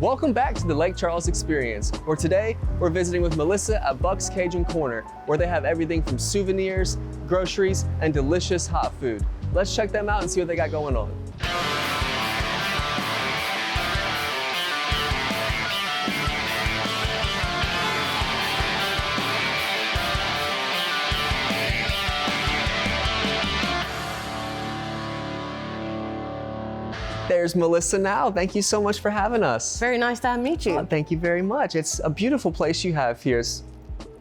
Welcome back to the Lake Charles Experience, where today we're visiting with Melissa at Buck's Kajun Korner, where they have everything from souvenirs, groceries, and delicious hot food. Let's check them out and see what they got going on. There's Melissa now. Thank you so much for having us. Very nice to meet you. Thank you very much. It's a beautiful place you have here. It's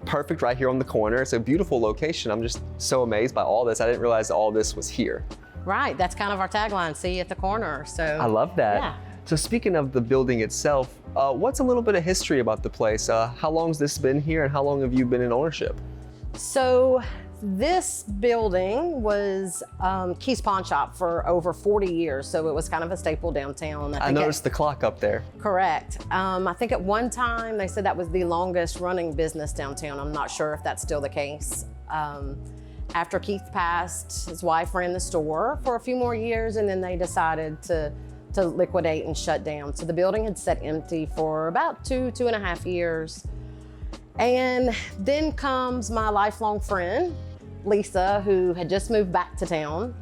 perfect right here on the corner. It's a beautiful location. I'm just so amazed by all this. I didn't realize all this was here. Right, that's kind of our tagline, see you at the corner. So I love that. Yeah. So speaking of the building itself, what's a little bit of history about the place? How long has this been here and how long have you been in ownership? So this building was Keith's Pawn Shop for over 40 years, so it was kind of a staple downtown. I noticed the clock up there. Correct. I think at one time they said that was the longest running business downtown. I'm not sure if that's still the case. After Keith passed, his wife ran the store for a few more years, and then they decided to liquidate and shut down. So the building had sat empty for about two and a half years. And then comes my lifelong friend, Lisa, who had just moved back to town,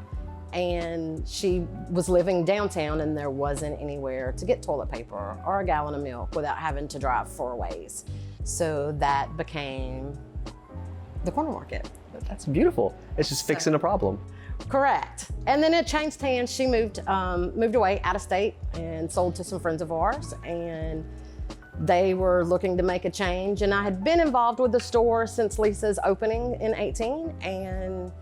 and she was living downtown and there wasn't anywhere to get toilet paper or a gallon of milk without having to drive 4 ways. So that became the corner market. That's beautiful. It's just fixing a problem. Correct. And then it changed hands. She moved away out of state and sold to some friends of ours, and they were looking to make a change. And I had been involved with the store since Lisa's opening in 18, and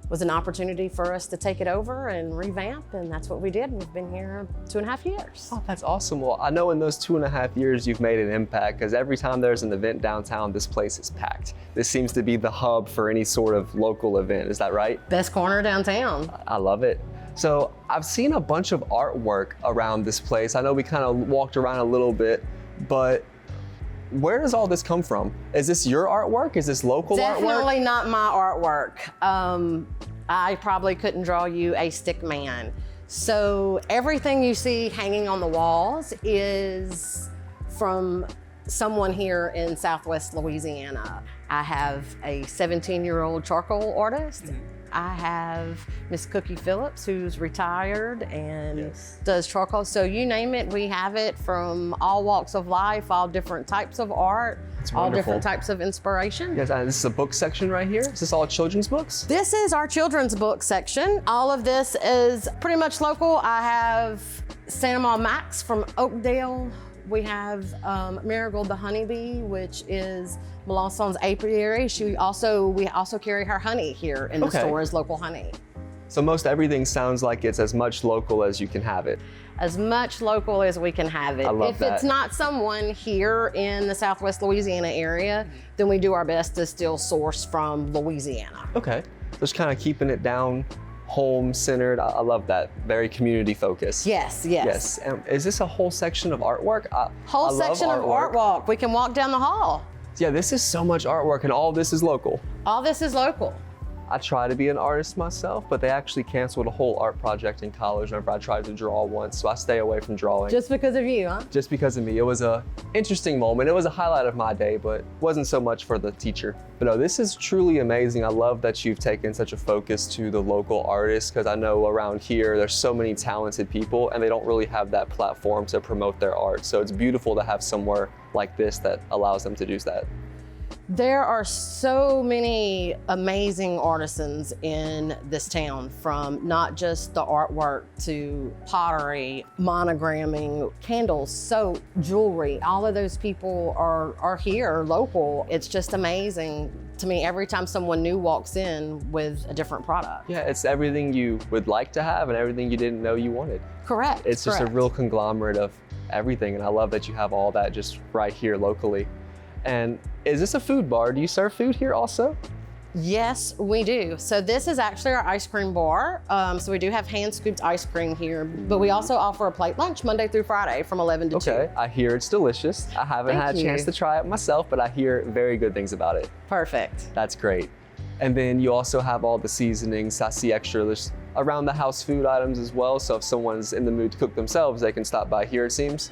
was an opportunity for us to take it over and revamp, and that's what we did. We've been here 2.5 years. Oh, that's awesome. Well, I know in those 2.5 years you've made an impact, because every time there's an event downtown, this place is packed. This seems to be the hub for any sort of local event. Is that right? Best corner downtown. I love it. So I've seen a bunch of artwork around this place. I know we kind of walked around a little bit, but where does all this come from? Is this your artwork? Is this local artwork? Definitely not my artwork. I probably couldn't draw you a stick man. So everything you see hanging on the walls is from someone here in Southwest Louisiana. I have a 17-year-old charcoal artist. I have Miss Cookie Phillips, who's retired and does charcoal. So you name it, we have it, from all walks of life, all different types of art, all different types of inspiration. Yes, this is a book section right here. Is this all children's books? This is our children's book section. All of this is pretty much local. I have Santa Ma Max from Oakdale. We have Marigold the Honeybee, which is Melançon's apiary. We also carry her honey here in the store as local honey. So most everything sounds like it's as much local as you can have it. As much local as we can have it. I love that. If it's not someone here in the Southwest Louisiana area, then we do our best to still source from Louisiana. Okay, just kind of keeping it down home centered. I love that. Very community focused. Yes. Yes. Is this a whole section of artwork? Whole section of art walk. We can walk down the hall. Yeah, this is so much artwork, and all this is local. All this is local. I try to be an artist myself, but they actually canceled a whole art project in college whenever I tried to draw once, so I stay away from drawing. Just because of you, huh? Just because of me. It was an interesting moment. It was a highlight of my day, but wasn't so much for the teacher. But no, this is truly amazing. I love that you've taken such a focus to the local artists, because I know around here there's so many talented people and they don't really have that platform to promote their art. So it's beautiful to have somewhere like this that allows them to do that. There are so many amazing artisans in this town, from not just the artwork to pottery, monogramming, candles, soap, jewelry. All of those people are here, local. It's just amazing to me every time someone new walks in with a different product. Yeah, it's everything you would like to have and everything you didn't know you wanted. Correct. It's just a real conglomerate of everything, and I love that you have all that just right here locally. And is this a food bar? Do you serve food here also? Yes, we do. So this is actually our ice cream bar. So we do have hand-scooped ice cream here, but we also offer a plate lunch Monday through Friday from 11 to 2. Okay, I hear it's delicious. I haven't had a chance to try it myself, but I hear very good things about it. Perfect. That's great. And then you also have all the seasonings. I see extra around the house food items as well. So if someone's in the mood to cook themselves, they can stop by here, it seems.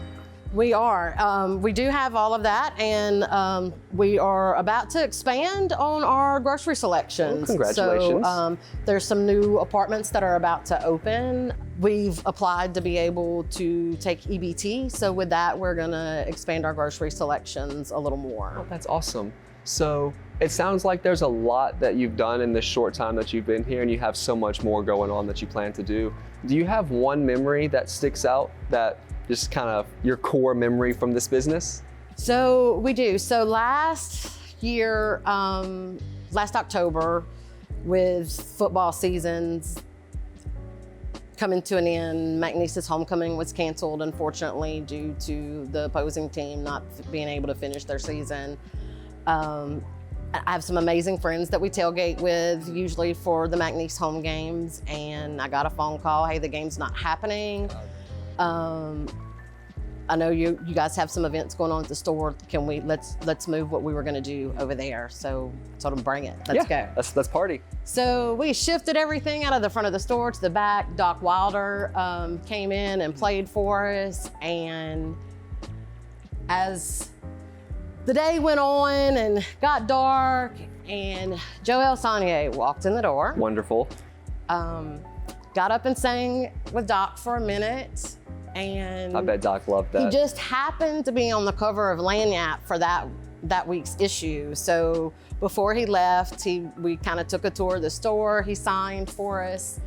We are. We do have all of that, and we are about to expand on our grocery selections. Oh, congratulations. So there's some new apartments that are about to open. We've applied to be able to take EBT, so with that, we're gonna expand our grocery selections a little more. Oh, that's awesome. So it sounds like there's a lot that you've done in this short time that you've been here, and you have so much more going on that you plan to do. Do you have one memory that sticks out, that just kind of your core memory from this business? So we do. So last year, last October, with football seasons coming to an end, McNeese's homecoming was canceled, unfortunately, due to the opposing team not being able to finish their season. I have some amazing friends that we tailgate with, usually for the McNeese home games, and I got a phone call, hey, the game's not happening. I know you guys have some events going on at the store. Can we, let's move what we were gonna do over there. So I told them, bring it, let's go. Let's party. So we shifted everything out of the front of the store to the back. Doc Wilder came in and played for us. And as the day went on and got dark, and Joel Saunier walked in the door. Wonderful. Got up and sang with Doc for a minute. And I bet Doc loved that. He just happened to be on the cover of Lanyap for that week's issue. So before he left, we kind of took a tour of the store. He signed for us.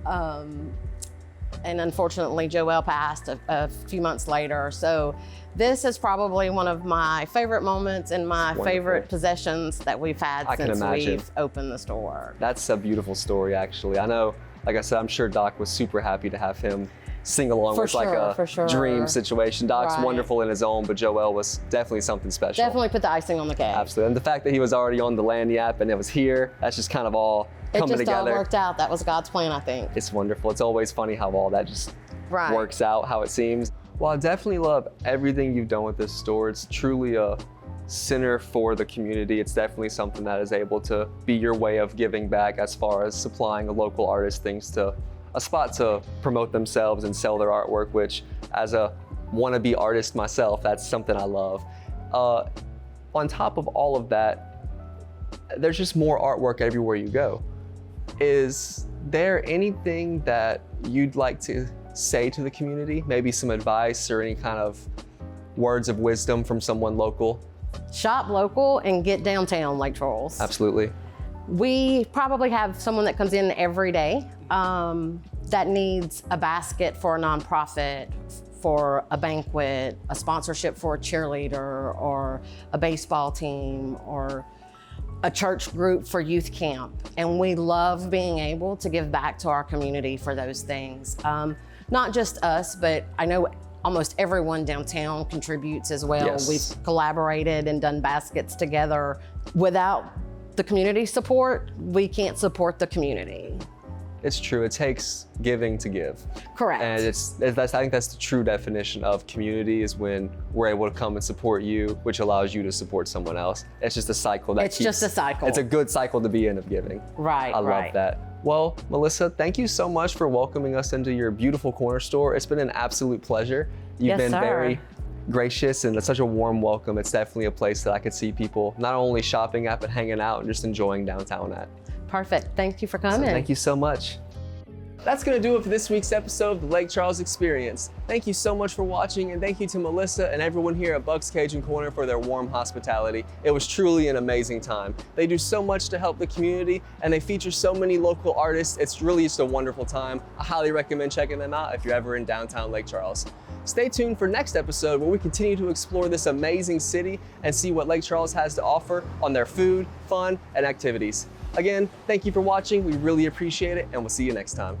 And unfortunately, Joel passed a few months later. So this is probably one of my favorite moments and my favorite possessions that we've had since we've opened the store. That's a beautiful story, actually. I know, like I said, I'm sure Doc was super happy to have him sing along. It's like a dream situation. Doc's wonderful in his own, but Joel was definitely something special. Definitely put the icing on the cake. Absolutely. And the fact that he was already on the Lanyap and it was here, that's just kind of all coming together. It just all worked out. That was God's plan, I think. It's wonderful. It's always funny how all that just works out, how it seems. Well, I definitely love everything you've done with this store. It's truly a center for the community. It's definitely something that is able to be your way of giving back, as far as supplying a local artist things to a spot to promote themselves and sell their artwork, which, as a wannabe artist myself, that's something I love. On top of all of that, there's just more artwork everywhere you go. Is there anything that you'd like to say to the community? Maybe some advice or any kind of words of wisdom from someone local? Shop local and get downtown, Lake Charles. Absolutely. We probably have someone that comes in every day that needs a basket for a nonprofit, for a banquet, a sponsorship for a cheerleader, or a baseball team, or a church group for youth camp. And we love being able to give back to our community for those things. Not just us, but I know almost everyone downtown contributes as well. Yes. We've collaborated and done baskets together. Without the community support, we can't support the community. It's true. It takes giving to give. Correct. And I think that's the true definition of community, is when we're able to come and support you, which allows you to support someone else. It's just a cycle that It's just a cycle. It's a good cycle to be in, of giving. Right, I love that. Well, Melissa, thank you so much for welcoming us into your beautiful corner store. It's been an absolute pleasure. You've been very gracious, and it's such a warm welcome. It's definitely a place that I could see people not only shopping at, but hanging out and just enjoying downtown at. Perfect. Thank you for coming. So thank you so much. That's going to do it for this week's episode of the Lake Charles Experience. Thank you so much for watching, and thank you to Melissa and everyone here at Buck's Kajun Korner for their warm hospitality. It was truly an amazing time. They do so much to help the community, and they feature so many local artists. It's really just a wonderful time. I highly recommend checking them out if you're ever in downtown Lake Charles. Stay tuned for next episode, where we continue to explore this amazing city and see what Lake Charles has to offer on their food, fun, and activities. Again, thank you for watching. We really appreciate it, and we'll see you next time.